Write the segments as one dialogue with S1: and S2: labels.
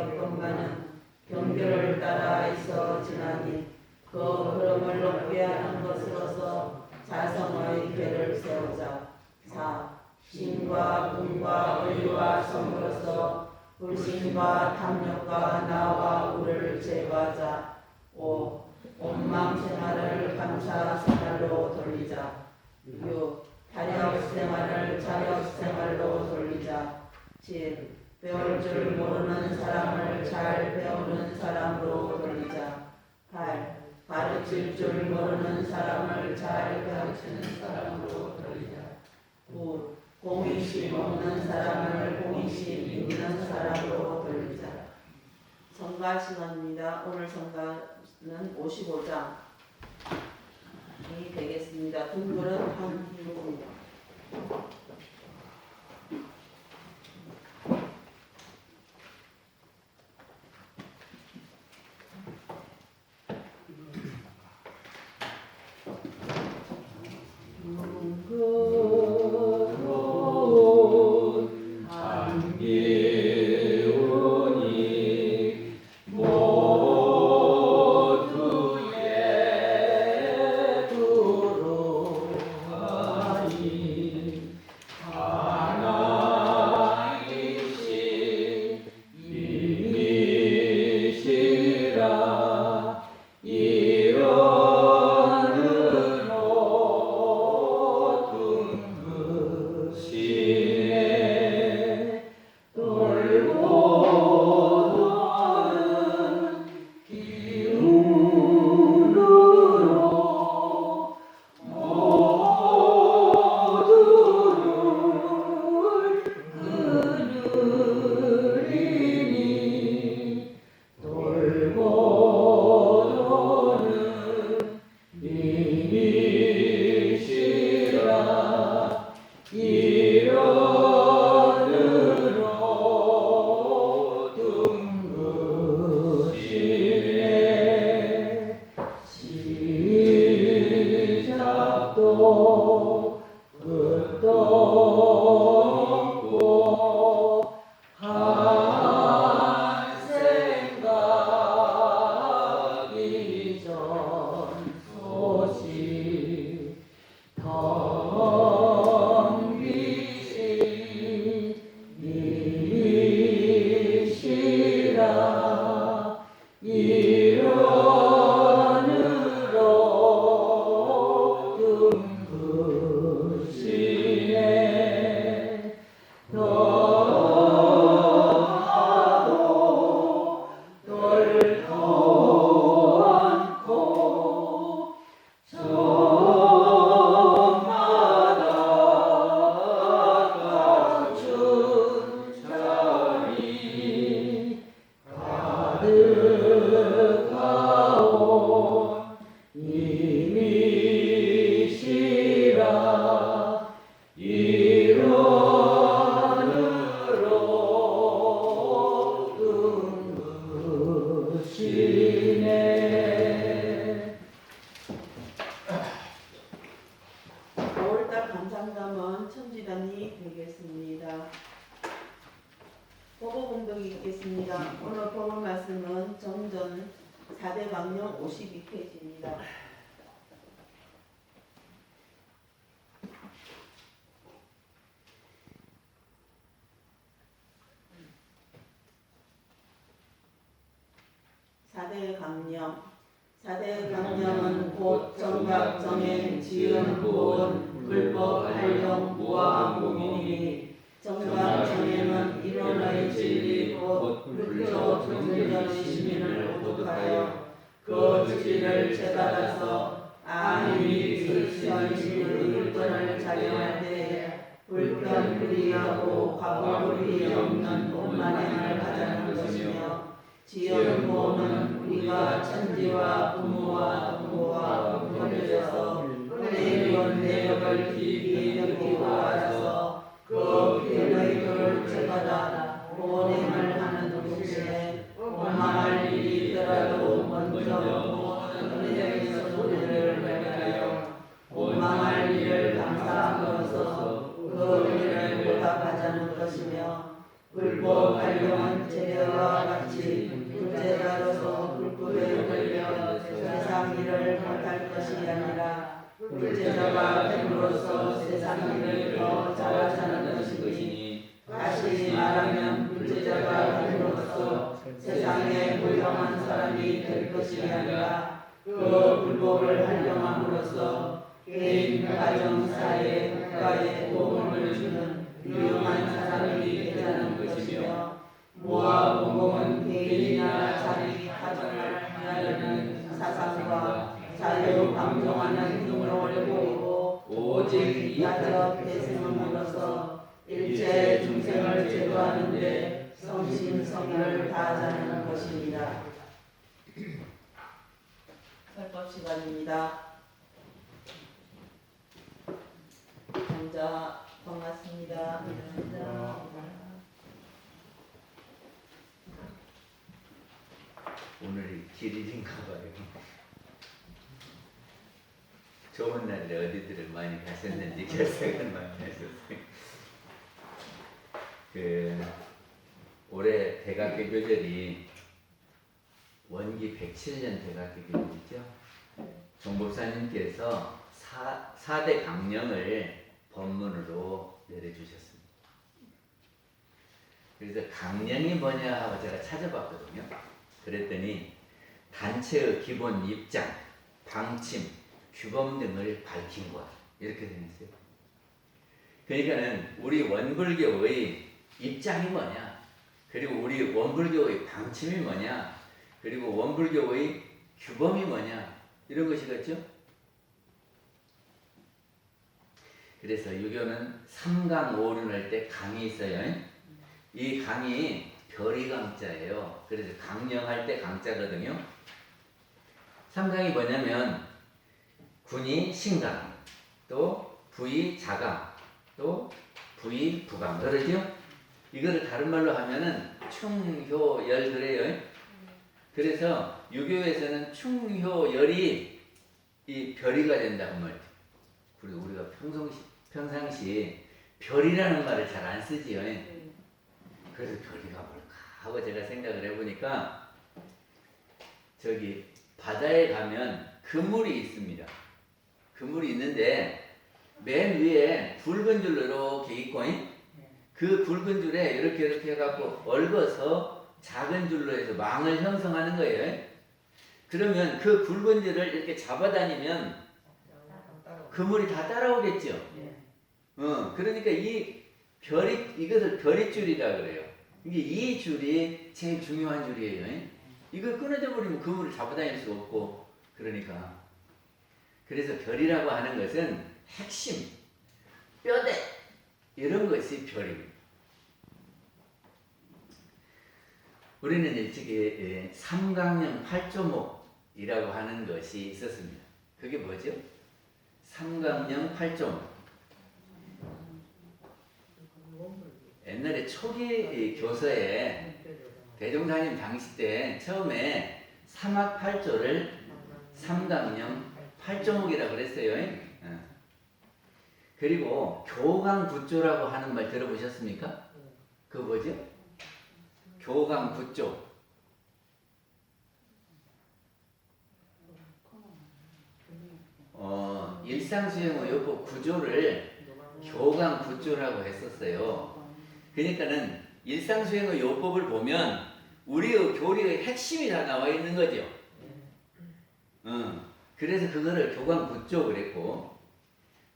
S1: 여건만은 경계를 따라 있어 지나니 그 흐름을 높게 하는 것으로서 자성의 궤를 세우자. 4. 신과 궁과 의와 성으로서 불신과 탐욕과 나와 우를 제거하자. 5. 원망 생활을 감사 생활로 돌리자. 6. 타력 생활을 자력 생활로 돌리자. 7. 배울 줄 모르는 사람을 잘 배우는 사람으로 돌리자. 8. 가르칠 줄 모르는 사람을 잘 가르치는 사람으로 돌리자. 9. 공의심 없는 사람을 공의심 있는 사람으로 돌리자. 성가 시간입니다. 오늘 성가는 55장이 되겠습니다. 둥글은 한희록입니다. 복음봉독이 있겠습니다. 오늘 복음 말씀은 정전 4대 강령 52페이지입니다. 사대 강령은 곧 정각 정행 지은 구원 불법 활용 무한 공이니 정각 정행은 이론의 진리 곧 불교 정전의 시민을 오독하여 그 진리를 채받아서 아님이 불시의 불편을 자경할 때에 불편불이하고 과거불이 없는 원만행을 하자는 것이며 지은 구원은 우리가 천지와 부모와 동무와 분별해서 내면 내력을 깊이 느끼고 알아서 그 기회의 도를 채받아 구원행을 하는 동시에 원망할 일이 있더라도 먼저 모든 은혜에서 손해를 발견하여 원망할 일을 감사함으로써 그 은혜를 보답하자는 것이며 불법 활용 사는 일을 더 잘하자는 것이니 다시 말하면 불제자가 됨으로써 세상에 불량한 사람이 될 것이 아니라 그 불법을 활용함으로써 개인, 가정, 사회, 국가에 도움을 주는 유용한 사람이 되자는 것이며 모아 본공은 개인이나 자기 가정을 위하려는 사상과 자유 방종하는 행동을 보이고 오직 이타적 대승함으로써 일체 중생을 제도하는 데 성심성의를 다하자는 것입니다. 설법 시간입니다. 먼저 반갑습니다.
S2: 오늘이 길일인가 봐요. 좋은 날에 어디들을 많이 가셨는지 결석을 많이 하셨어요. 올해 대각교 교절이 원기 107년 대각교 교절이죠. 종법사님께서 4대 강령을 법문으로 내려주셨습니다. 그래서 강령이 뭐냐 하고 제가 찾아봤거든요. 그랬더니 단체의 기본 입장, 방침, 규범 등을 밝힌 것 이렇게 되어 있어요. 그러니까는 우리 원불교의 입장이 뭐냐, 그리고 우리 원불교의 방침이 뭐냐, 그리고 원불교의 규범이 뭐냐 이런 것이겠죠. 그래서 유교는 3강 5륜 할 때 강이 있어요. 이 강이 별이 강자예요. 그래서 강령할 때 강자거든요. 3강이 뭐냐면 군이 신강, 또 부이 자강, 또 부이 부강 그러죠? 이거를 다른 말로 하면은 충효열 그래요. 그래서 유교에서는 충효열이 이 별이가 된다고 말이죠. 그리고 우리가 평상시 별이라는 말을 잘 안 쓰지요. 그래서 별이가 뭘까 하고 제가 생각을 해보니까 저기 바다에 가면 그물이 있습니다. 그물이 있는데 맨 위에 붉은 줄로 이렇게 있고 그 붉은 줄에 이렇게 해갖고 얽어서 작은 줄로 해서 망을 형성하는 거예요. 그러면 그 굵은 줄을 이렇게 잡아다니면 그물이 다 따라오겠죠. 그러니까 이 이것을 별이줄이라 그래요. 이게 이 줄이 제일 중요한 줄이에요. 이걸 끊어져 버리면 그물을 잡아다닐 수 없고 그러니까. 그래서 별이라고 하는 것은 핵심, 뼈대 이런 것이 별입니다. 우리는 일찍이 삼강령 8조목이라고 하는 것이 있었습니다. 그게 뭐죠? 삼강령 8조목. 옛날에 초기 교서에 대종사님 당시 때 처음에 삼학 8조를 삼강령 8조목이라고 그랬어요. 그리고 교강구조라고 하는 말 들어보셨습니까? 그거 뭐죠? 교강구조. 일상수행의 요법 구조를 교강구조라고 했었어요. 그러니까는 일상수행의 요법을 보면 우리의 교리의 핵심이 다 나와 있는 거죠. 그래서 그거를 교강구조 그랬고,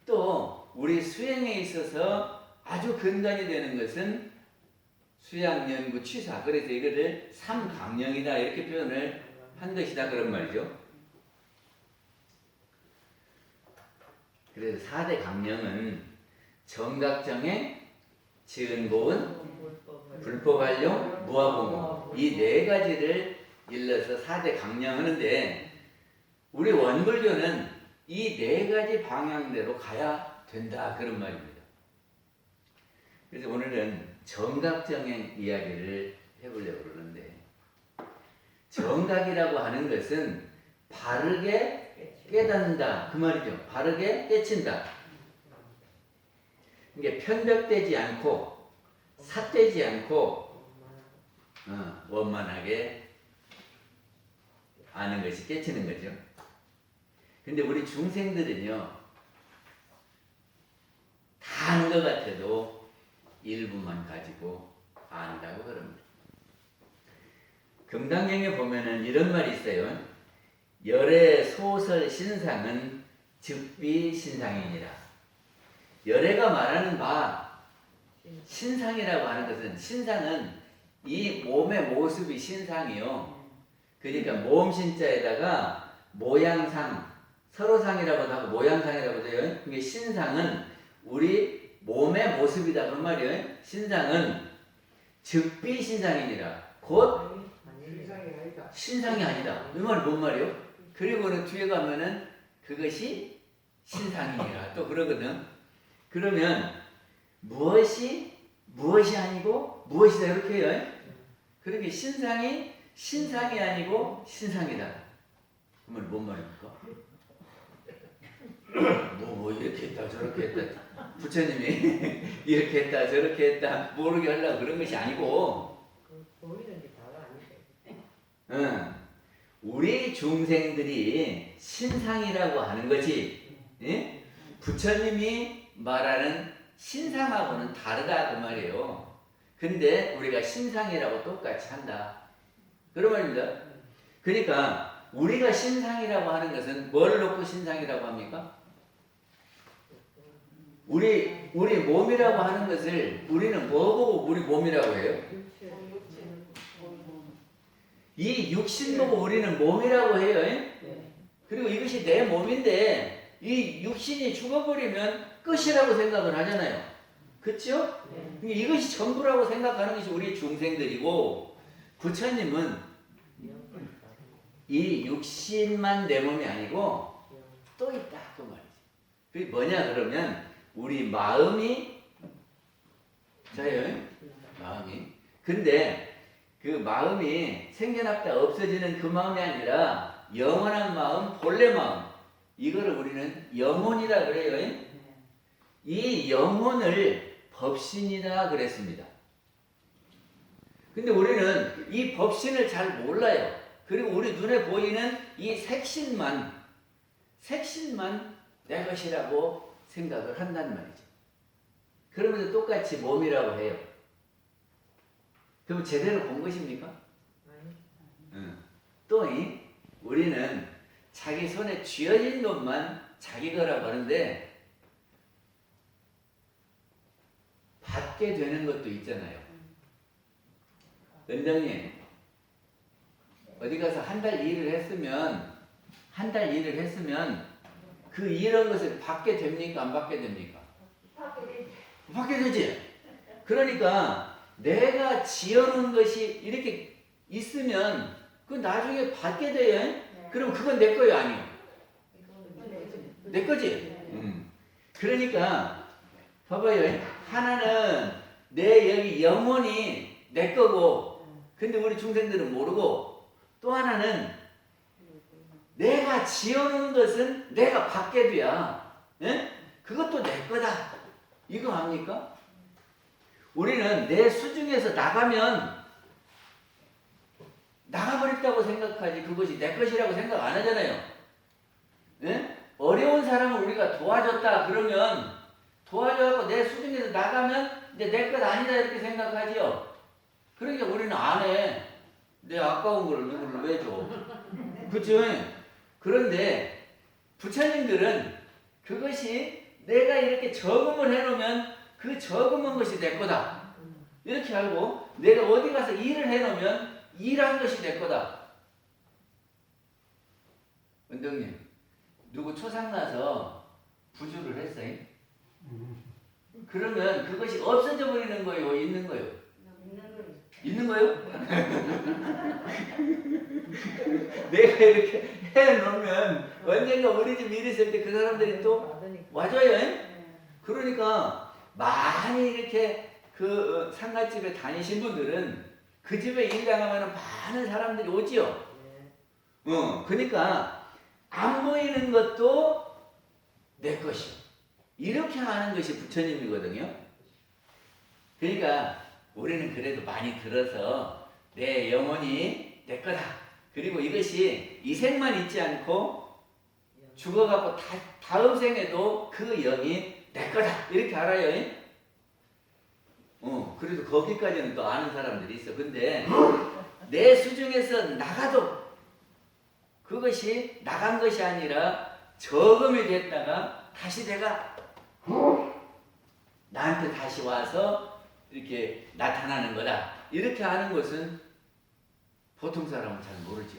S2: 또 우리 수행에 있어서 아주 근간이 되는 것은 수양연구 취사. 그래서 이거를 삼강령이다 이렇게 표현을 한 것이다 그런 말이죠. 그래서 4대 강령은 정각정의, 지은보은, 불법활용, 무아공공 이 네 가지를 일러서 4대 강령 하는데 우리 원불교는 이 네 가지 방향대로 가야 된다 그런 말입니다. 그래서 오늘은 정각정의 이야기를 해보려고 그러는데, 정각이라고 하는 것은 바르게 깨닫는다 그 말이죠. 바르게 깨친다. 이게 편벽되지 않고 삿되지 않고 원만하게 아는 것이 깨치는 거죠. 근데 우리 중생들은요, 아는 것 같아도 일부만 가지고 안다고 그럽니다. 금강경에 보면은 이런 말이 있어요. 열의 소설 신상은 즉비 신상이니라. 열애가 말하는 바 신상이라고 하는 것은, 신상은 이 몸의 모습이 신상이요. 그러니까 모음신자에다가 모양상, 서로상이라고도 하고 모양상이라고도 해요. 그게 신상은 우리 몸의 모습이다 그 말이에요. 신상은 즉비 신상이니라. 곧 신상이 아니다. 이 말이 뭔 말이요? 그리고는 뒤에 가면은 그것이 신상이니라 또 그러거든. 그러면 무엇이 아니고 무엇이다 이렇게 해요. 그러니까 신상이 아니고 신상이다. 그러면 뭔 말입니까? 뭐 이렇게 했다 저렇게 했다 부처님이 이렇게 했다 저렇게 했다 모르게 하려고 그런 것이 아니고, 우리 중생들이 신상이라고 하는 거지, 예? 부처님이 말하는 신상하고는 다르다 그 말이에요. 근데 우리가 신상이라고 똑같이 한다 그런 말입니다. 그러니까 우리가 신상이라고 하는 것은 뭘 놓고 신상이라고 합니까? 우리 몸이라고 하는 것을 우리는 뭐 보고 우리 몸이라고 해요? 이 육신 보고 우리는 몸이라고 해요. 그리고 이것이 내 몸인데 이 육신이 죽어버리면 끝이라고 생각을 하잖아요. 그렇죠? 이것이 전부라고 생각하는 것이 우리 중생들이고, 부처님은 이 육신만 내 몸이 아니고 또 있다 그 말이지. 그게 뭐냐 그러면 우리 마음이 저요. 마음이. 근데 그 마음이 생겨났다 없어지는 그 마음이 아니라 영원한 마음, 본래 마음. 이거를 우리는 영혼이라 그래요. 이 영혼을 법신이라 그랬습니다. 근데 우리는 이 법신을 잘 몰라요. 그리고 우리 눈에 보이는 이 색신만 내 것이라고 생각을 한단 말이죠. 그러면서 똑같이 몸이라고 해요. 그럼 제대로 본 것입니까? 또 우리는 자기 손에 쥐어진 것만 자기 거라고 하는데 받게 되는 것도 있잖아요. 원장님 어디 가서 한 달 일을 했으면 그 일한 것을 받게 됩니까? 안 받게 됩니까? 받게 되지. 그러니까 내가 지어놓은 것이 이렇게 있으면 그 나중에 받게 돼요. 그럼 그건 내 거예요, 아니요? 내 거지. 그러니까 봐봐요. 하나는 내 여기 영혼이 내 거고, 근데 우리 중생들은 모르고, 또 하나는 내가 지어놓은 것은 내가 받게 돼야, 그것도 내 거다. 이거 압니까? 우리는 내 수중에서 나가버렸다고 생각하지 그것이 내 것이라고 생각 안 하잖아요. 어려운 사람을 우리가 도와줬다 그러면 도와줘서 내 수중에서 나가면 이제 내 것 아니다 이렇게 생각하지요. 그러니까 우리는 안 해. 내 아까운 걸 누구를 왜 줘? 그렇죠? 그런데 부처님들은 그것이 내가 이렇게 저금을 해놓으면 그 저금한 것이 내 거다. 이렇게 알고 내가 어디 가서 일을 해놓으면 일한 것이 내 거다. 원장님, 누구 초상나서 부주를 했어요? 그러면 그것이 없어져 버리는 거예요? 있는 거예요? 있는 거예요? 내가 이렇게 해놓으면 언젠가 우리 집 일 있을 때 그 사람들이 또 와줘요. 그러니까 많이 이렇게 그 상갓집에 다니신 분들은 그 집에 일 당하면 많은 사람들이 오지요. 그러니까 안 보이는 것도 내 것이요. 이렇게 하는 것이 부처님이거든요. 그러니까 우리는 그래도 많이 들어서 내 영혼이 내 거다. 그리고 이것이 이 생만 있지 않고 죽어갖고 다음 생에도 그 영이 내 거다 이렇게 알아요. 그래도 거기까지는 또 아는 사람들이 있어. 근데 내 수중에서 나가도 그것이 나간 것이 아니라 저금이 됐다가 다시 내가 나한테 다시 와서 이렇게 나타나는 거다. 이렇게 아는 것은 보통 사람은 잘 모르죠.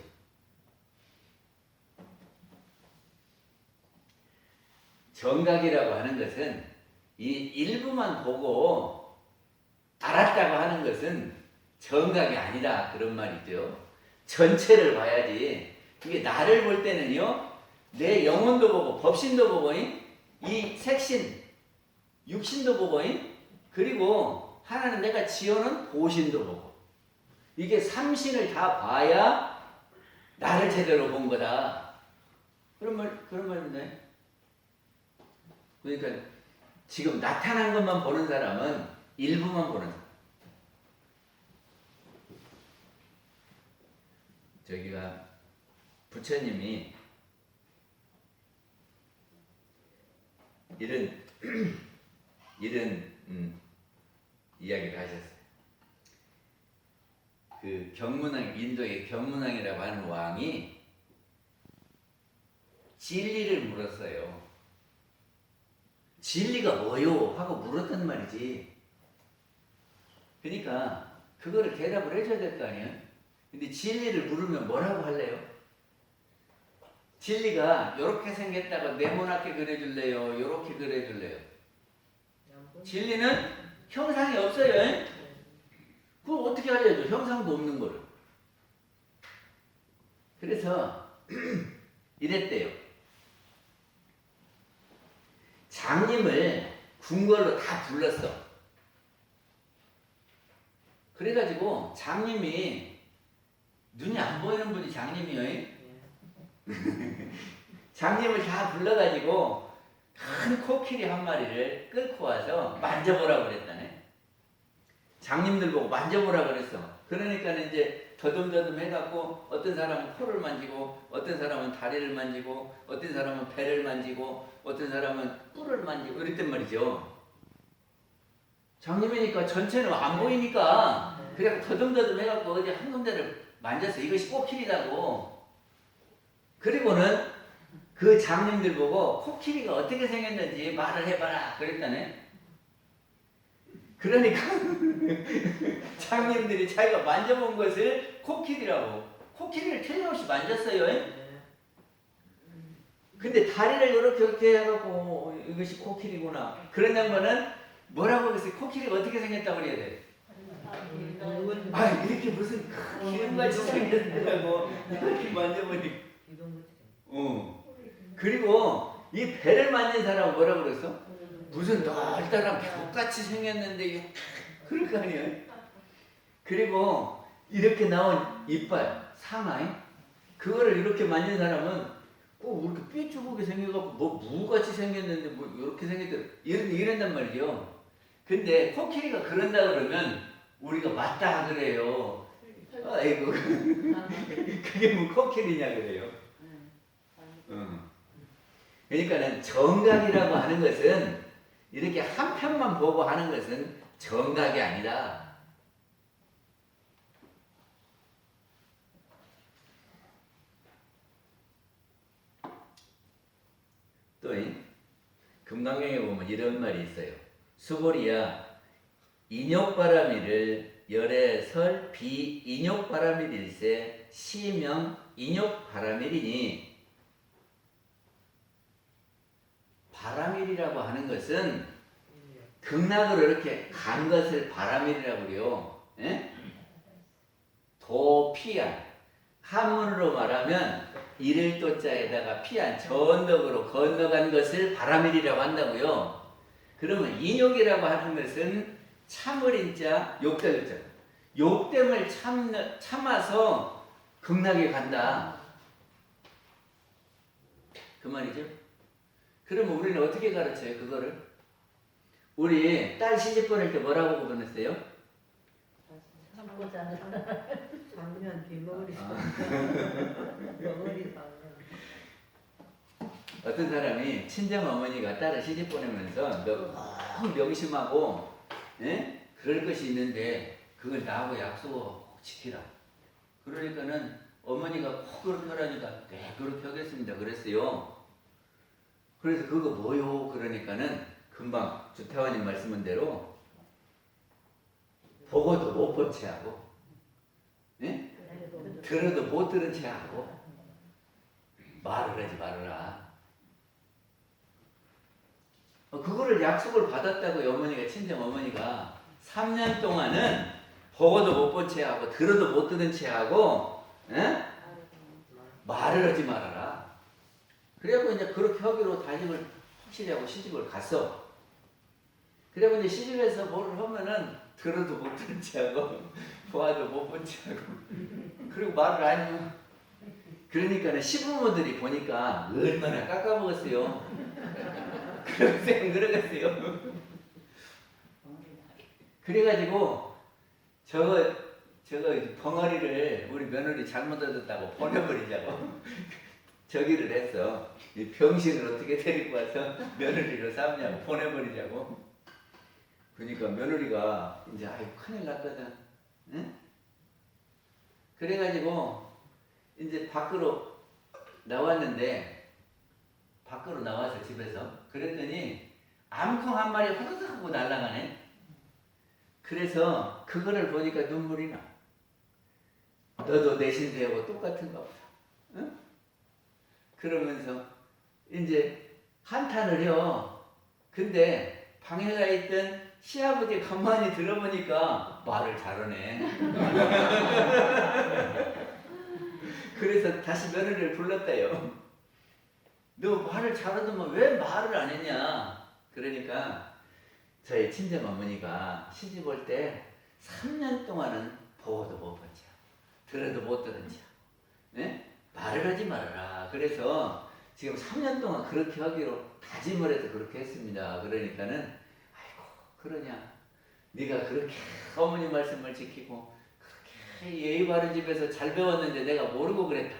S2: 정각이라고 하는 것은 이 일부만 보고 알았다고 하는 것은 정각이 아니다. 그런 말이죠. 전체를 봐야지. 이게 나를 볼 때는요, 내 영혼도 보고 법신도 보고 이 색신, 육신도 보고 그리고 하나는 내가 지어놓은 보신도 보고 이게 삼신을 다 봐야 나를 제대로 본 거다. 그런 말입니다. 그러니까 지금 나타난 것만 보는 사람은 일부만 보는 사람. 저기가 부처님이 이런 이야기를 하셨어요. 그 경문왕, 인도의 경문왕이라고 하는 왕이 진리를 물었어요. 진리가 뭐요? 하고 물었단 말이지. 그러니까 그거를 대답을 해줘야 될 거 아니에요? 근데 진리를 물으면 뭐라고 할래요? 진리가 이렇게 생겼다고 네모나게 그려줄래요? 이렇게 그려줄래요? 진리는 형상이 없어요. 그걸 어떻게 알려줘? 형상도 없는 거를. 그래서 이랬대요. 장님을 궁궐로 다 불렀어. 그래가지고 장님이 눈이 안 보이는 분이 장님이에요. 장님을 다 불러가지고 큰 코끼리 한 마리를 끌고 와서 만져보라고 그랬다네. 장님들 보고 만져보라고 그랬어. 그러니까 이제 더듬더듬 해갖고 어떤 사람은 코를 만지고 어떤 사람은 다리를 만지고 어떤 사람은 배를 만지고 어떤 사람은 뿔을 만지고 이랬단 말이죠. 장님이니까 전체는 안 보이니까 그냥 더듬더듬 해갖고 어디 한 군데를 만졌어. 이것이 코끼리라고. 그리고는 그 장님들 보고 코끼리가 어떻게 생겼는지 말을 해봐라 그랬다네. 그러니까 장님들이 자기가 만져본 것을 코끼리라고. 코끼리를 틀림없이 만졌어요. 근데 다리를 이렇게 해갖고 이것이 코끼리구나. 그런 양반은 뭐라고 그랬어요? 코끼리가 어떻게 생겼다고 그래야 돼? 이렇게 무슨 기름같이 생겼다고 이렇게 만져보니. 그리고 이 배를 만진 사람은 뭐라고 그랬어? 무슨 널따란 벽같이 생겼는데 그럴 거 아니에요? 그리고 이렇게 나온 이빨, 상하이 그거를 이렇게 만진 사람은 꼭 이렇게 삐죽하게 생겨갖고 뭐 무같이 생겼는데 뭐 이렇게 생겼다 이런단 말이죠. 근데 코끼리가 그런다 그러면 우리가 맞다 그래요. 아이고 그게 뭐 코끼리냐 그래요. 그러니까는 정각이라고 하는 것은 이렇게 한 편만 보고 하는 것은 정각이 아니다. 또 금강경에 보면 이런 말이 있어요. 수고리야 인욕바라미를 열애설 비인욕바라밀일세 시명 인욕바라밀이니. 바라밀이라고 하는 것은 극락으로 이렇게 간 것을 바라밀이라고 그래요. 예? 도피한 한문으로 말하면 이를 도자에다가 피한 전덕으로 건너간 것을 바라밀이라고 한다고요. 그러면 인욕이라고 하는 것은 참을 인자 욕됨자 욕됨을 참아서 극락에 간다 그 말이죠. 그러면 우리는 어떻게 가르쳐요 그거를? 우리 딸 시집 보낼 때 뭐라고 보냈어요?
S3: 장면 뒷머리 머리 장면
S2: 어떤 사람이 친정 어머니가 딸을 시집 보내면서 너무 명심하고, 예? 그럴 것이 있는데 그걸 나하고 약속을 꼭 지키라. 그러니까는 어머니가 꼭 그렇게 하라니까 네 그렇게 하겠습니다 그랬어요. 그래서 그거 뭐요? 그러니까는 금방 주태환님 말씀한 대로 보고도 못 본 채 하고, 예? 들어도 못 들은 채 하고, 말을 하지 말아라. 그거를 약속을 받았다고요. 어머니가, 친정 어머니가 3년 동안은 보고도 못 본 채 하고 들어도 못 들은 채 하고, 예? 말을 하지 말아라. 그래갖고 이제 그렇게 하기로 다짐을 확실히 하고 시집을 갔어. 그래갖고 이제 시집에서 뭐를 하면은 들어도 못 들은 채 하고 보아도 못 본 채 하고 그리고 말을 안 해요. 그러니까는 시부모들이 보니까 얼마나 깎아먹었어요. 그러세요, 그러겠어요. 그래가지고 저거 벙어리를 우리 며느리 잘못 얻었다고 보내버리자고 저기를 했어. 이 병신을 어떻게 데리고 와서 며느리로 삼냐고 보내버리자고. 그러니까 며느리가 이제 아유 큰일 났거든. 응? 그래가지고 이제 밖으로 나왔는데, 밖으로 나와서 집에서 그랬더니 암콩 한 마리 후두둑 하고 날아가네. 그래서 그거를 보니까 눈물이 나. 너도 내 신세하고 똑같은가 보다. 응? 그러면서 이제 한탄을 해요. 근데 방에가 있던 시아버지 가만히 들어보니까 말을 잘하네. 그래서 다시 며느리를 불렀대요. 너 말을 잘하더만 왜 말을 안 했냐? 그러니까 저희 친정 어머니가 시집 올 때 3년 동안은 보고도 못 본 차, 들어도 못 들은 차, 네? 말을 하지 말아라. 그래서 지금 3년 동안 그렇게 하기로 다짐을 해서 그렇게 했습니다. 그러니까는 아이고 그러냐? 네가 그렇게 어머니 말씀을 지키고 그렇게 예의 바른 집에서 잘 배웠는데 내가 모르고 그랬다.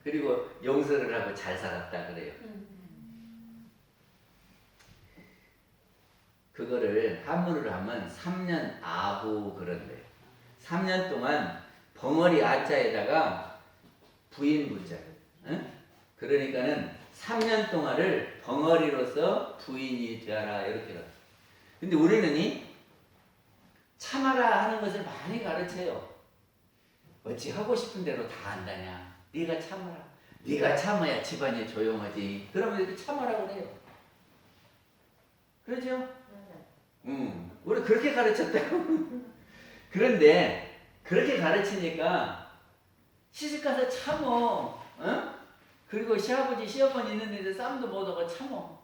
S2: 그리고 용서를 하고 잘 살았다 그래요. 그거를 한문으로 하면 3년 아부 그런데 3년 동안 벙어리 아자에다가 부인 부자, 응? 그러니까는 3년 동안을 벙어리로서 부인이 되어라 이렇게. 근데 우리는 참아라 하는 것을 많이 가르쳐요. 어찌 하고 싶은 대로 다 한다냐. 네가 참아라. 네가 참아야 집안이 조용하지. 그러면 이렇게 참아라 그래요. 그렇죠? 우리 그렇게 가르쳤다고. 그런데 그렇게 가르치니까 시집가서 참어. 어? 그리고 시아버지 시어머니 있는 데서 쌈도 못하고 참어.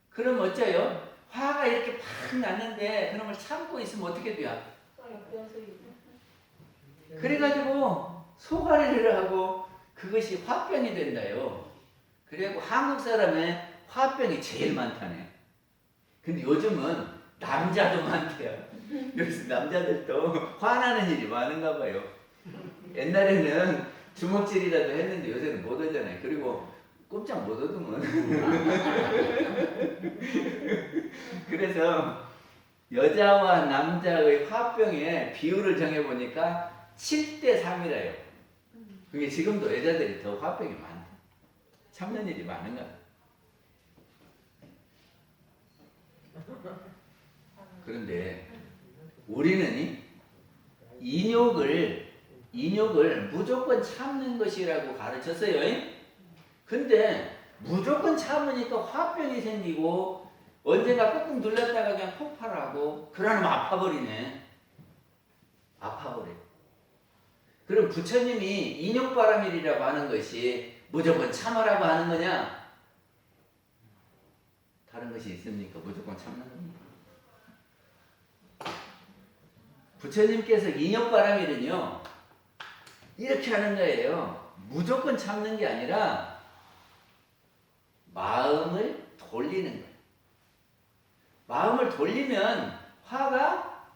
S2: 그럼 어째요? 화가 이렇게 팍 났는데 그놈을 참고 있으면 어떻게 돼요? 그래가지고 소가리를 하고 그것이 화병이 된다요. 그래갖고 한국 사람의 화병이 제일 많다네. 근데 요즘은 남자도 많대요. 여기서 남자들도 화나는 일이 많은가 봐요. 옛날에는 주먹질이라도 했는데 요새는 못 하잖아요. 그리고 꼼짝 못 하더만. 그래서 여자와 남자의 화병의 비율을 정해보니까 7대3이래요. 그게 지금도 여자들이 더 화병이 많다. 참는 일이 많은가. 그런데 우리는 인욕을 무조건 참는 것이라고 가르쳤어요. 근데 무조건 참으니까 화병이 생기고 언젠가 꾹꾹 눌렀다가 그냥 폭발하고 그러면 아파버리네. 아파버려. 그럼 부처님이 인욕바람일이라고 하는 것이 무조건 참으라고 하는 거냐? 다른 것이 있습니까? 무조건 참는 겁니다. 부처님께서 인욕바람일은요 이렇게 하는 거예요. 무조건 참는 게 아니라 마음을 돌리는 거예요. 마음을 돌리면 화가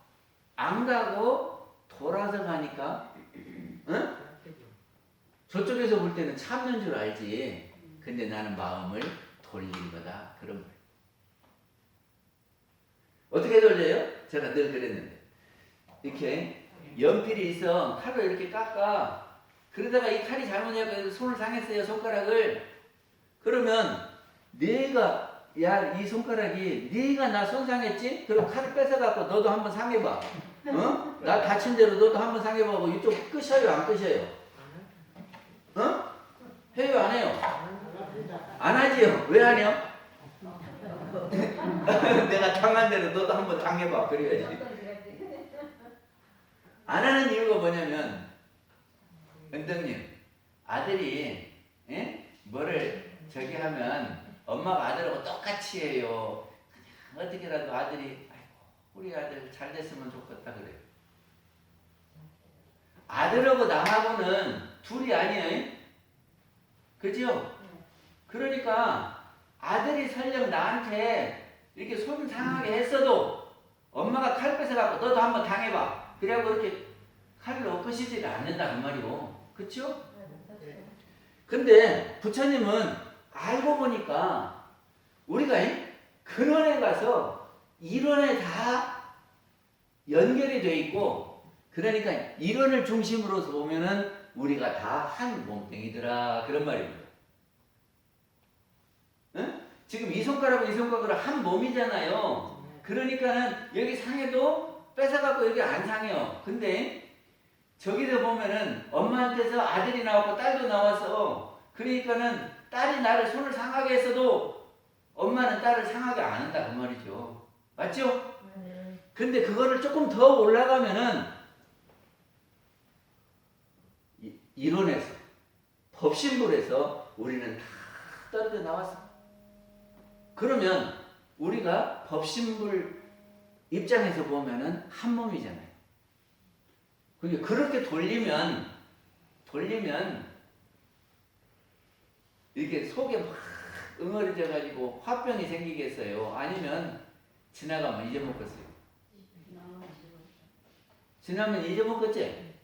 S2: 안 가고 돌아서 가니까, 응? 저쪽에서 볼 때는 참는 줄 알지. 근데 나는 마음을 돌린 거다. 그런 거예요. 어떻게 돌려요? 제가 늘 그랬는데 이렇게 연필이 있어 칼로 이렇게 깎아. 그러다가 이 칼이 잘못해서 손을 상했어요. 손가락을. 그러면 내가 야 이 손가락이 네가 나 손상했지? 그럼 칼을 뺏어갖고 너도 한번 상해봐. 어? 나 다친 대로 너도 한번 상해보고 이쪽 끄셔요 안 끄셔요? 어? 해요 안 해요? 안 하지요? 왜 안 해요? 내가 당한 대로 너도 한번 당해봐. 그래야지. 안 하는 이유가 뭐냐면 은덕님 아들이 뭐를 저기 하면 엄마가 아들하고 똑같이 해요. 그냥 어떻게라도 아들이 아이고 우리 아들 잘 됐으면 좋겠다 그래요. 아들하고 나하고는 둘이 아니에요. 그죠? 그러니까 아들이 설령 나한테 이렇게 손 상하게 했어도 엄마가 칼 뺏어갖고 너도 한번 당해봐. 그래갖고 이렇게 칼을 엎으시지를 않는다 그 말이고. 그쵸? 근데 부처님은 알고 보니까 우리가 근원에 가서 이론에 다 연결이 돼 있고 그러니까 이론을 중심으로서 보면은 우리가 다 한 몸뚱이더라 그런 말입니다. 응? 지금 이 손가락과 이 손가락은 한 몸이잖아요. 그러니까는 여기 상해도 뺏어갖고 여기 안 상해요. 근데 저기서 보면은 엄마한테서 아들이 나왔고 딸도 나와서 그러니까는 딸이 나를 손을 상하게 했어도 엄마는 딸을 상하게 안 한다 그 말이죠. 맞죠? 근데 그거를 조금 더 올라가면은 이론에서 법신불에서 우리는 다 떨어져 나왔어. 그러면 우리가 법신불 입장에서 보면은 한 몸이잖아요. 그렇게 돌리면 이렇게 속에 막 응어리져 가지고 화병이 생기겠어요? 아니면 지나가면 잊어먹겠어요? 지나면 잊어먹겠지?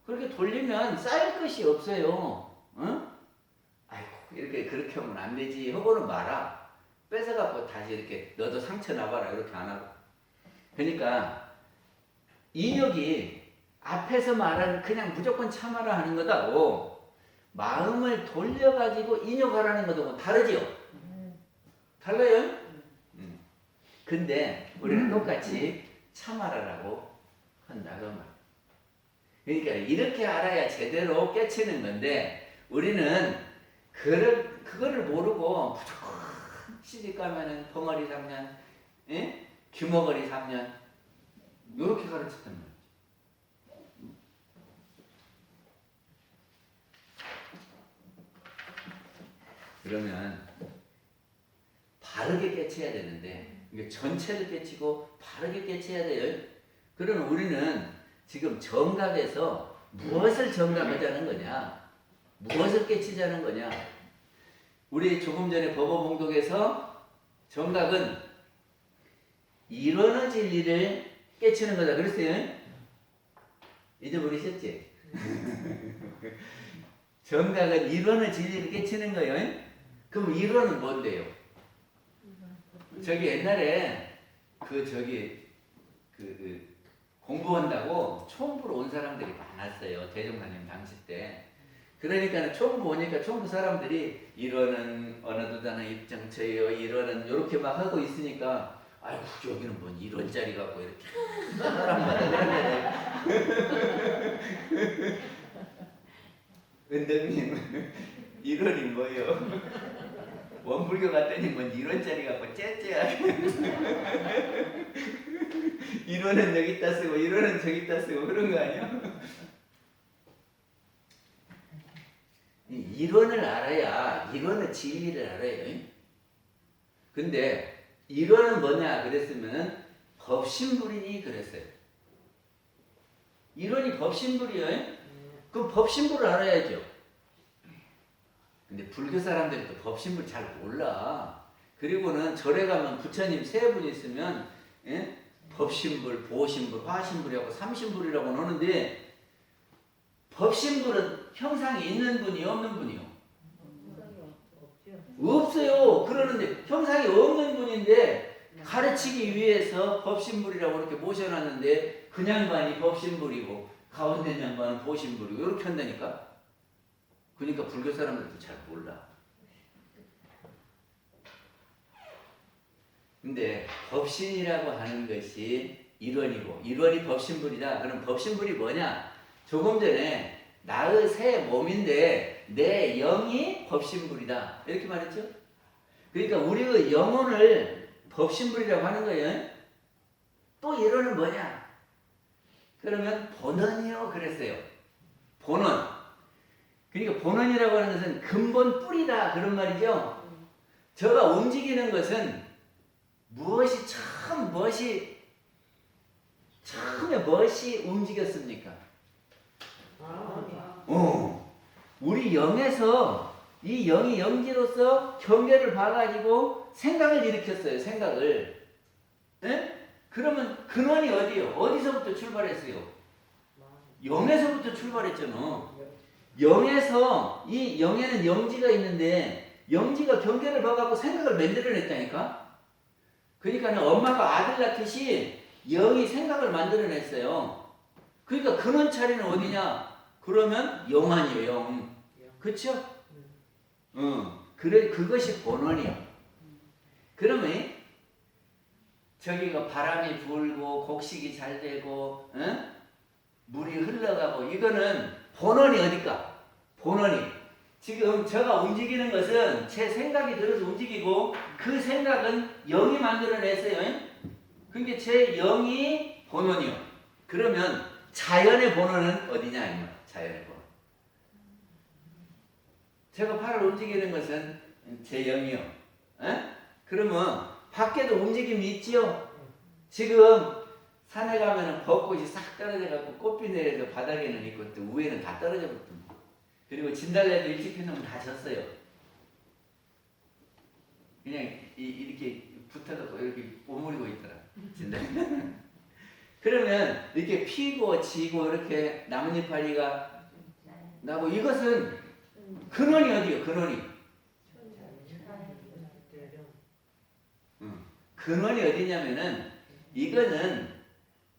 S2: 그렇게 돌리면 쌓일 것이 없어요. 응? 아이고 이렇게 그렇게 하면 안 되지 하고는 말아. 뺏어갖고 다시 이렇게 너도 상처 나봐라 이렇게 안 하고. 그러니까 인욕이 앞에서 말하는 그냥 무조건 참아라 하는 거다고 마음을 돌려가지고 인욕하라는 것하고 다르지요? 달라요? 근데 우리는 똑같이 참아라라고 한다고 말. 그러니까 이렇게 알아야 제대로 깨치는 건데 우리는 그거를 모르고 무조건 시집 가면은 벙어리 3년, 규머거리 3년 이렇게 가르쳤단 말이에요. 그러면 바르게 깨쳐야 되는데 이게 전체를 깨치고 바르게 깨쳐야 돼요. 그러면 우리는 지금 정각에서 무엇을 정각하자는 거냐? 무엇을 깨치자는 거냐? 우리 조금 전에 법어봉독에서 정각은 이론의 진리를 깨치는 거다 그랬어요. 잊어버리셨지? 정각은 이론의 진리를 깨치는 거예요. 그럼 이론은 뭔데요? 저기 옛날에 공부한다고 총부로 온 사람들이 많았어요. 대종사님 당시 때. 그러니까 총부 오니까 총부 사람들이 이론은 어느 두다는 입정처예요. 이론은 이렇게 막 하고 있으니까 아이고 여기는 뭔 이론짜리 갖고 이렇게 사람마다 그러네. 은덕님 이론이 뭐예요? 원불교 갔더니 뭔 이론짜리 갖고 째째하게 이론은 여기다 쓰고 이론은 저기다 쓰고 그런 거 아니야? 이론을 알아야 이론의 진리를 알아요. 근데 이론은 뭐냐 그랬으면 법신불이니 그랬어요. 이론이 법신불이에요. 그럼 법신불을 알아야죠. 근데 불교 사람들이 또 법신불 잘 몰라. 그리고는 절에 가면 부처님 세 분 있으면 법신불, 보신불, 화신불이라고 삼신불이라고 하는데 법신불은 형상이 있는 분이 없는 분이요? 없어요. 그러는데 형상이 없는 분인데 가르치기 위해서 법신불이라고 이렇게 모셔놨는데 그 양반이 법신불이고 가운데 양반은 보신불이고 이렇게 한다니까. 그러니까 불교 사람들도 잘 몰라. 근데 법신이라고 하는 것이 일원이고 일원이 법신불이다. 그럼 법신불이 뭐냐? 조금 전에 나의 새 몸인데 내 영이 법신불이다. 이렇게 말했죠? 그러니까 우리의 영혼을 법신불이라고 하는 거예요. 또 일원은 뭐냐? 그러면 본원이요 그랬어요. 본원. 그러니까 본원이라고 하는 것은 근본 뿌리다 그런 말이죠. 저가 움직이는 것은 처음에 무엇이 움직였습니까? 우리 영에서 이 영이 영지로서 경계를 봐가지고 생각을 일으켰어요. 생각을. 네? 그러면 근원이 어디요? 어디서부터 출발했어요? 영에서부터 출발했잖아. 영에서 이 영에는 영지가 있는데 영지가 경계를 봐갖고 생각을 만들어냈다니까. 그러니까 엄마가 아들 낳듯이 영이 생각을 만들어냈어요. 그러니까 근원 차리는 어디냐? 그러면 영 아니에요, 영. 그쵸? 그래, 그것이 본원이야. 그러면 저기가 바람이 불고 곡식이 잘 되고 물이 흘러가고 이거는 본원이 어딜까? 본원이. 지금 제가 움직이는 것은 제 생각이 들어서 움직이고 그 생각은 영이 만들어냈어요. 그러니까 제 영이 본원이요. 그러면 자연의 본원은 어디냐? 이 말. 자연의 본원. 제가 팔을 움직이는 것은 제 영이요. 그러면 밖에도 움직임이 있지요. 지금 산에 가면은 벚꽃이 싹 떨어져 갖고 꽃비 내려서 바닥에는 있고 또 위에는 다 떨어져 버립니다. 그리고 진달래도 일찍 피우면 다 졌어요. 그냥 이렇게 붙어갖고 이렇게 오므리고 있더라. 진달래. 그러면 이렇게 피고 지고 이렇게 나뭇잎파리가 나고 이것은 근원이 어디요? 근원이. 근원이 어디냐면은 이거는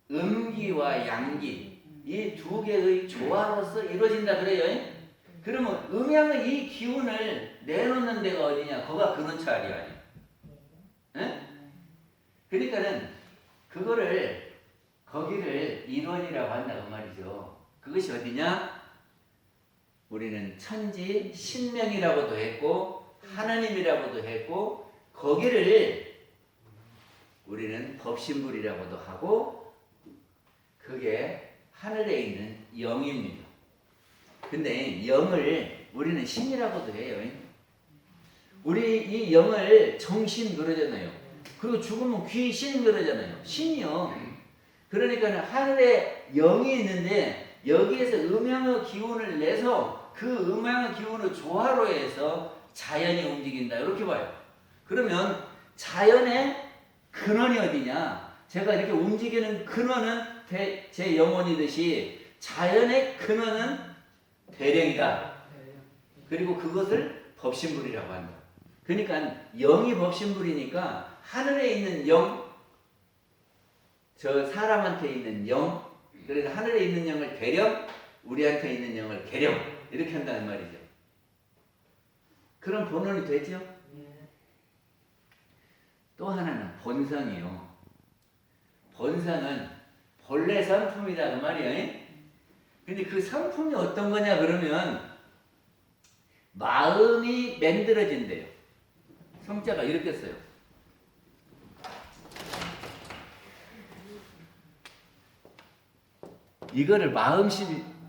S2: 음기와 양기 이 두 개의 조화로서 이루어진다 그래요. 그러면 음양의 이 기운을 내놓는 데가 어디냐? 거가 근원차리 아니야. 그러니까는 그거를 거기를 일원이라고 한다고 말이죠. 그것이 어디냐? 우리는 천지 신명이라고도 했고 하나님이라고도 했고 거기를 우리는 법신불이라고도 하고 그게 하늘에 있는 영입니다. 근데 영을 우리는 신이라고도 해요. 우리 이 영을 정신 그러잖아요. 그리고 죽으면 귀신 그러잖아요. 신이요. 그러니까 하늘에 영이 있는데 여기에서 음양의 기운을 내서 그 음양의 기운을 조화로 해서 자연이 움직인다. 이렇게 봐요. 그러면 자연의 근원이 어디냐? 제가 이렇게 움직이는 근원은 제 영혼이듯이 자연의 근원은 대령이다. 그리고 그것을 법신불이라고 한다. 그러니까 영이 법신불이니까 하늘에 있는 영, 저 사람한테 있는 영, 그래서 하늘에 있는 영을 대령, 우리한테 있는 영을 계령 이렇게 한다는 말이죠. 그런 본원이 되죠. 또 하나는 본성이요. 본성은 본래 성품이다 그 말이에요. 근데 그 성품이 어떤 거냐 그러면 마음이 만들어진대요. 성자가 이렇게 써요. 이거를 마음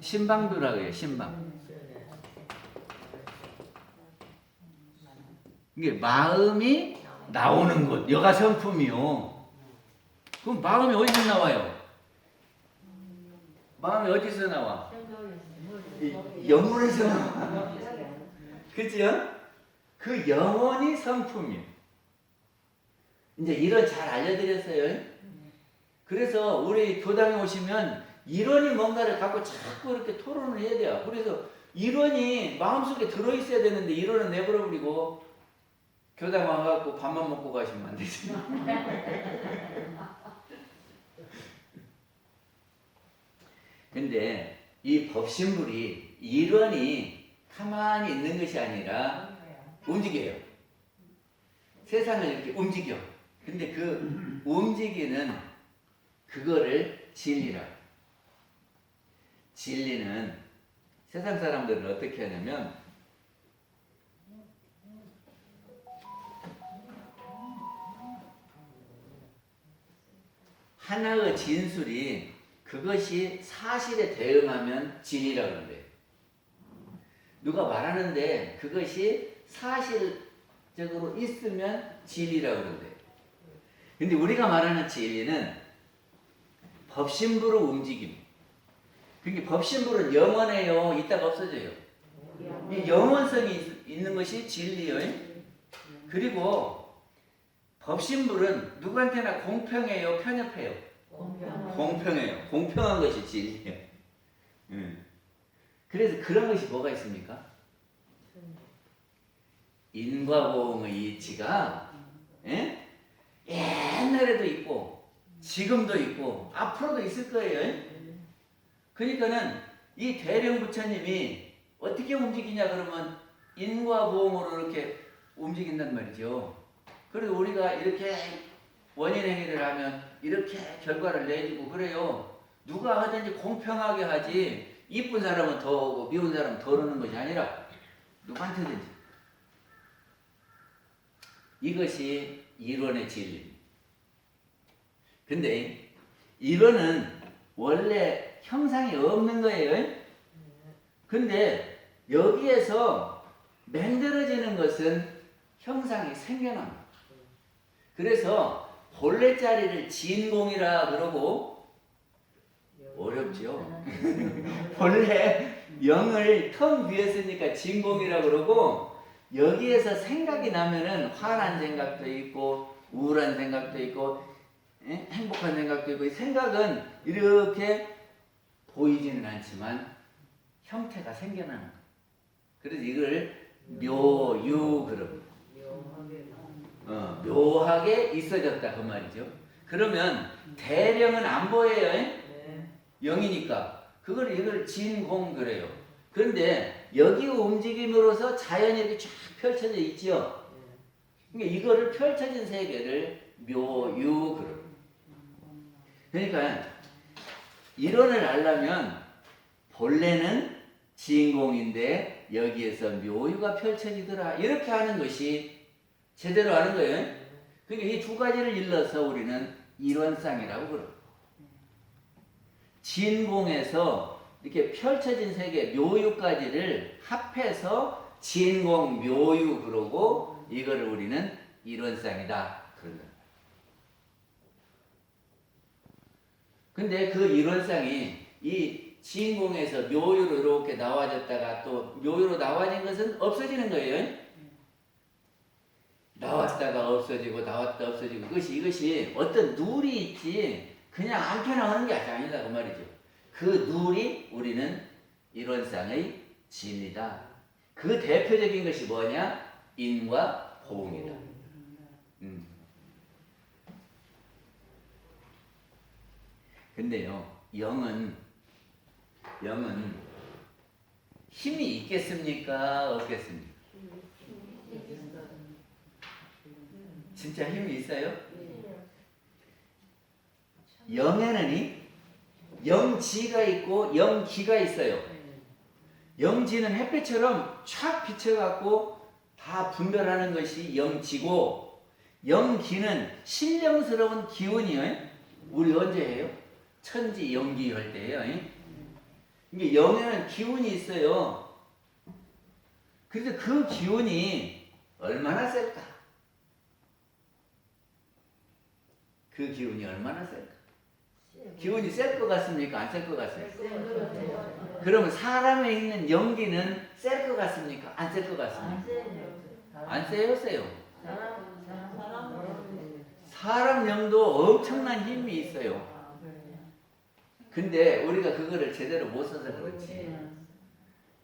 S2: 신방도라고 해요. 신방. 이게 마음이 나오는 곳. 여가 성품이요. 그럼 마음이 어디서 나와요? 마음이 어디서 나와? 영혼에서 나와. 그죠? 그 영혼이 성품이에요. 이제 이런 잘 알려드렸어요. 그래서 우리 교당에 오시면 이론이 뭔가를 갖고 자꾸 이렇게 토론을 해야 돼요. 그래서 이론이 마음속에 들어있어야 되는데 이론은 내버려버리고 교당 와갖고 밥만 먹고 가시면 안 되지. 근데 이 법신불이 일원이 가만히 있는 것이 아니라 움직여요. 세상을 이렇게 움직여. 근데 그 움직이는 그거를 진리라고. 진리는 세상 사람들은 어떻게 하냐면 하나의 진술이 그것이 사실에 대응하면 진리라고 그런대요. 누가 말하는데 그것이 사실적으로 있으면 진리라고 그런대요. 근데 우리가 말하는 진리는 법신부로 움직임. 그러니까 법신부는 영원해요. 이따가 없어져요. 이 영원성이 있는 것이 진리예요. 그리고 법신불은 누구한테나 공평해요, 편협해요? 공평해요. 공평한 것이 진리예요. 그래서 그런 것이 뭐가 있습니까? 인과보응의 이치가 옛날에도 있고 지금도 있고 앞으로도 있을 거예요. 그러니까는 이 대령 부처님이 어떻게 움직이냐 그러면 인과보응으로 이렇게 움직인단 말이죠. 그래서 우리가 이렇게 원인 행위를 하면 이렇게 결과를 내주고 그래요. 누가 하든지 공평하게 하지 이쁜 사람은 더 오고 미운 사람은 더 오는 것이 아니라 누구한테든지. 이것이 이론의 진리. 근데 이론은 원래 형상이 없는 거예요. 근데 여기에서 만들어지는 것은 형상이 생겨납니다. 그래서 본래 자리를 진공이라 그러고 어렵죠. 본래 영을 텅 비었으니까 진공이라 그러고 여기에서 생각이 나면은 화난 생각도 있고 우울한 생각도 있고 행복한 생각도 있고 이 생각은 이렇게 보이지는 않지만 형태가 생겨나는 거예요. 그래서 이걸 묘유 그럽니다. 묘하게 있어졌다 그 말이죠. 그러면 대령은 안 보여요. 영이니까 그걸 이걸 진공 그래요. 그런데 여기 움직임으로서 자연이 이렇게 쫙 펼쳐져 있죠. 그러니까 이거를 펼쳐진 세계를 묘유 그럽니다. 그러니까 이론을 알려면 본래는 진공인데 여기에서 묘유가 펼쳐지더라 이렇게 하는 것이 제대로 아는 거예요. 그러니까 이 두 가지를 일러서 우리는 이론상이라고 그래요. 진공에서 이렇게 펼쳐진 세계 묘유까지를 합해서 진공 묘유 그러고 이거를 우리는 이론상이다 그런 거예요. 근데 그 이론상이 이 진공에서 묘유로 이렇게 나와졌다가 또 묘유로 나와진 것은 없어지는 거예요. 나왔다가 없어지고 나왔다 없어지고 이것이 어떤 누리 있지 그냥 아무렇게 나오는 게 아니다 그 말이죠. 그 누리 우리는 이론상의 진리다. 그 대표적인 것이 뭐냐? 인과 보응이다. 근데요, 영은 힘이 있겠습니까? 없겠습니까? 진짜 힘이 있어요? 영에는 영지가 있고 영기가 있어요. 영지는 햇빛처럼 촥 비춰갖고 다 분별하는 것이 영지고 영기는 신령스러운 기운이에요. 우리 언제 해요? 천지 영기 할 때예요. 이게 영에는 기운이 있어요. 그래서 그 기운이 얼마나 셀까? 그 기운이 얼마나 셀까? 기운이 셀 것 같습니까? 안 셀 것 같습니까? 그러면 사람에 있는 영기는 셀 것 같습니까? 안 셀 것 같습니까? 안 세요, 세요? 사람 영도 엄청난 힘이 있어요. 근데 우리가 그거를 제대로 못 써서 그렇지.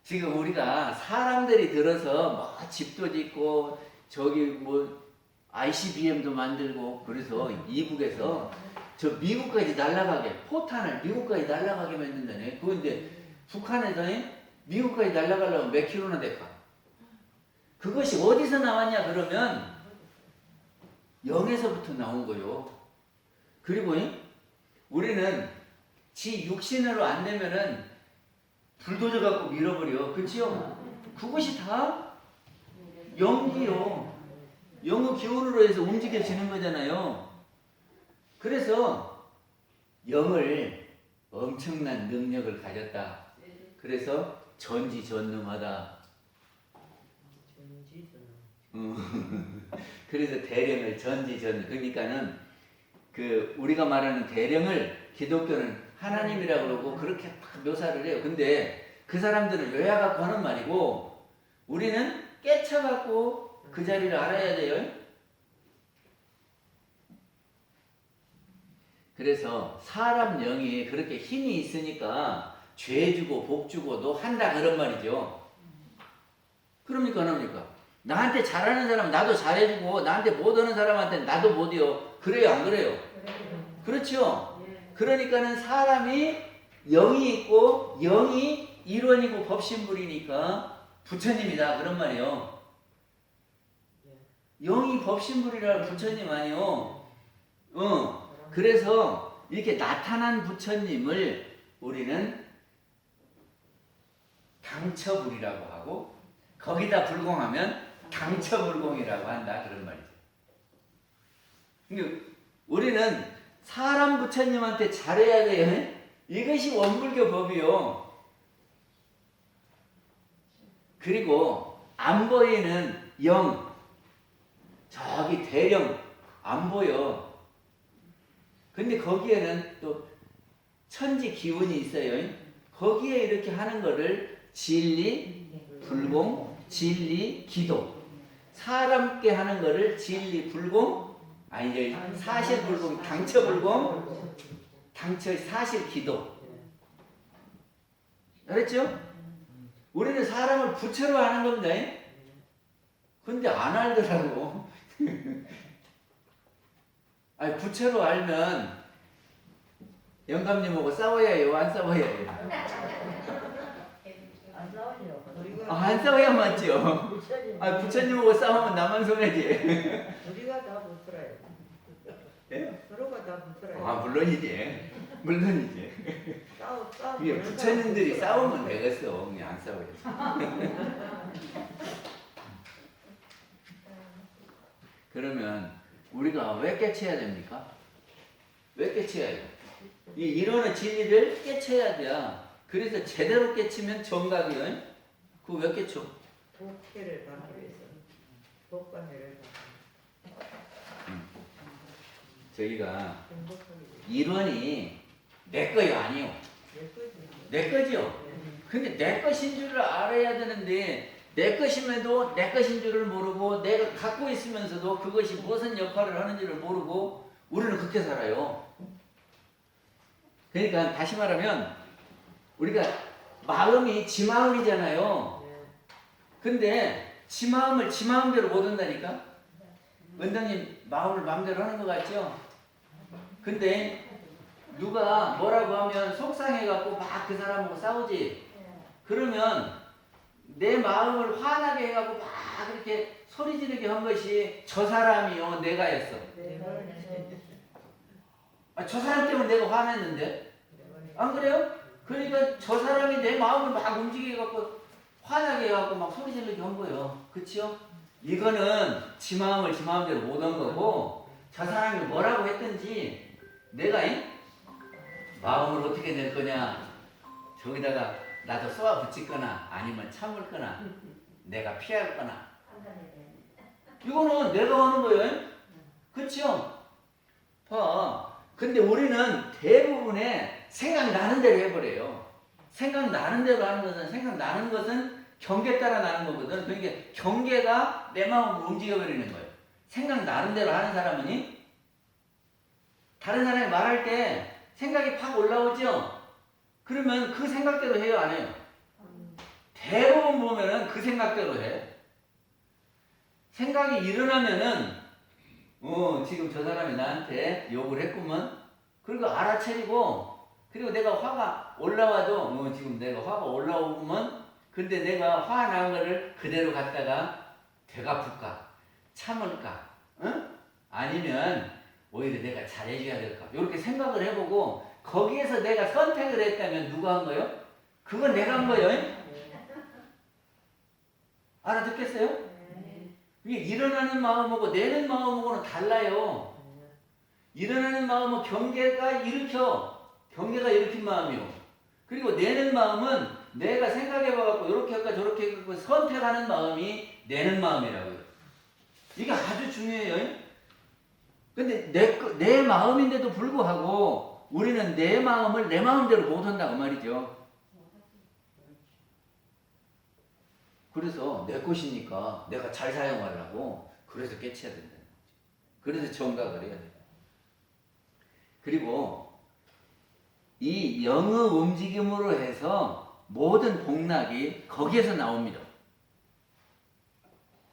S2: 지금 우리가 사람들이 들어서 뭐 집도 짓고 저기 뭐 ICBM도 만들고 그래서 이북에서 저 미국까지 날아가게 포탄을 미국까지 날아가게 만든다네. 그거 이제 북한에서 미국까지 날아가려면 몇 킬로나 될까? 그것이 어디서 나왔냐 그러면 영에서부터 나온 거요. 그리고 우리는 지 육신으로 안 되면은 불도저 갖고 밀어버려. 그치요? 그것이 다 영이요. 영의 기운으로 해서 움직여지는 거잖아요. 그래서 영을 엄청난 능력을 가졌다. 그래서 전지전능하다. 그래서 대령을 전지전능. 그러니까는 그 우리가 말하는 대령을 기독교는 하나님이라고 그러고 그렇게 딱 묘사를 해요. 근데 그 사람들은 요약갖고 하는 말이고 우리는 깨쳐갖고 그 자리를 알아야 돼요. 그래서 사람 영이 그렇게 힘이 있으니까 죄 주고 복 주고도 한다 그런 말이죠. 그럽니까 안 합니까? 나한테 잘하는 사람 나도 잘해주고 나한테 못하는 사람한테 나도 못해요. 그래요 안 그래요? 그렇죠? 그러니까는 사람이 영이 있고 영이 일원이고 법신불이니까 부처님이다 그런 말이에요. 영이 법신불이라 부처님 아니요. 그래서 이렇게 나타난 부처님을 우리는 당처불이라고 하고 거기다 불공하면 당처불공이라고 한다 그런 말이죠. 그러니까 우리는 사람 부처님한테 잘해야 돼요. 이것이 원불교 법이요. 그리고 안 보이는 영, 저기 대령 안 보여. 근데 거기에는 또 천지 기운이 있어요. 거기에 이렇게 하는 거를 진리, 불공, 진리, 기도. 사람께 하는 거를 진리, 불공, 아니 사실 불공, 당처 불공, 당처 사실 기도. 알았죠? 우리는 사람을 부처로 하는 겁니다. 근데 안 알더라고. 아니 부처로 알면 영감님하고 싸워야 해요? 안 싸워야 해요?
S3: 안 싸우죠.
S2: 안 싸워야 맞죠? 아 부처님하고 싸우면 나만 손해지.
S3: 우리가 다 붙들어요.
S2: 예?
S3: 서로가 다 붙들어요.
S2: 아 물론이지. 물론이지.
S3: 싸우.
S2: 이게 부처님들이 싸우면 되겠어. 그냥 안 싸워요. 그러면 우리가 왜 깨쳐야 됩니까? 왜 깨쳐야 해요? 이 이론의 진리를 깨쳐야 돼요. 그래서 제대로 깨치면 정각이에요. 그거 왜 깨쳐?
S3: 복회를 받기 위해서. 복관회를
S2: 저희가
S3: 행복하게 위해서.
S2: 이론이 내 거요 아니요. 내 거죠. 근데 내 것인 줄을 알아야 되는데 내 것임에도 내 것인 줄을 모르고 내가 갖고 있으면서도 그것이 무슨 역할을 하는지를 모르고 우리는 그렇게 살아요. 그러니까 다시 말하면 우리가 마음이 지 마음이잖아요. 근데 지 마음을 지 마음대로 못 한다니까. 원장님 마음을 마음대로 하는 것 같죠? 근데 누가 뭐라고 하면 속상해갖고 막 그 사람하고 싸우지. 그러면 내 마음을 화나게 해갖고 막 이렇게 소리 지르게 한 것이 저 사람이요 내가 했어. 아, 저 사람 때문에 내가 화냈는데 안 그래요? 그러니까 저 사람이 내 마음을 막 움직이게 해갖고 화나게 해갖고 막 소리 지르게 한 거예요. 그치요? 이거는 지 마음을 지 마음대로 못한 거고 저 사람이 뭐라고 했든지 내가 마음을 어떻게 낼 거냐 저기다가 나도 쏘아 붙일 거나 아니면 참을 거나 내가 피할 거나 이거는 내가 하는 거예요. 그치요? 봐. 근데 우리는 대부분의 생각나는 대로 해버려요. 생각나는 대로 하는 것은 생각나는 것은 경계 따라 나는 거거든. 그러니까 경계가 내 마음을 움직여버리는 거예요. 생각나는 대로 하는 사람은 다른 사람이 말할 때 생각이 팍 올라오죠? 그러면 그 생각대로 해요, 안 해요? 대부분 보면은 그 생각대로 해. 생각이 일어나면은 지금 저 사람이 나한테 욕을 했구먼. 그리고 알아차리고 그리고 내가 화가 올라와도 지금 내가 화가 올라오구먼. 근데 내가 화 난 거를 그대로 갖다가 되갚을까? 참을까? 응? 아니면 오히려 내가 잘해줘야 될까? 이렇게 생각을 해보고 거기에서 내가 선택을 했다면 누가 한 거요? 그건 내가 한 거예요. 알아듣겠어요? 이게 일어나는 마음하고 내는 마음하고는 달라요. 일어나는 마음은 경계가 일으킨 마음이요. 그리고 내는 마음은 내가 생각해봐갖고 이렇게 할까 저렇게 할까 선택하는 마음이 내는 마음이라고요. 이게 아주 중요해요. 근데 내 마음인데도 불구하고 우리는 내 마음을 내 마음대로 못한다고 말이죠. 그래서 내 것이니까 내가 잘 사용하려고 그래서 깨쳐야 된다는 거죠. 그래서 정각을 해야 돼요. 그리고 이 영의 움직임으로 해서 모든 복락이 거기에서 나옵니다.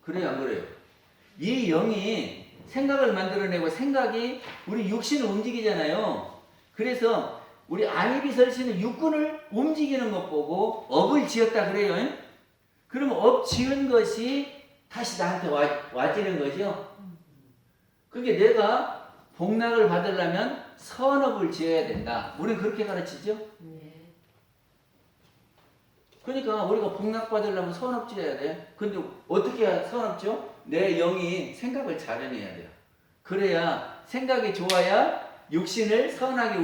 S2: 그래요, 안 그래요? 이 영이 생각을 만들어내고 생각이 우리 육신을 움직이잖아요. 그래서 우리 아니비설신은 육군을 움직이는 것 보고 업을 지었다 그래요. 그러면 업 지은 것이 다시 나한테 와지는 거죠. 그게 내가 복락을 받으려면 선업을 지어야 된다. 우리는 그렇게 가르치죠. 그러니까 우리가 복락 받으려면 선업 지어야 돼. 근데 어떻게 선업 지어? 내 영이 생각을 잘 해내야 돼요. 그래야 생각이 좋아야 육신을 선하게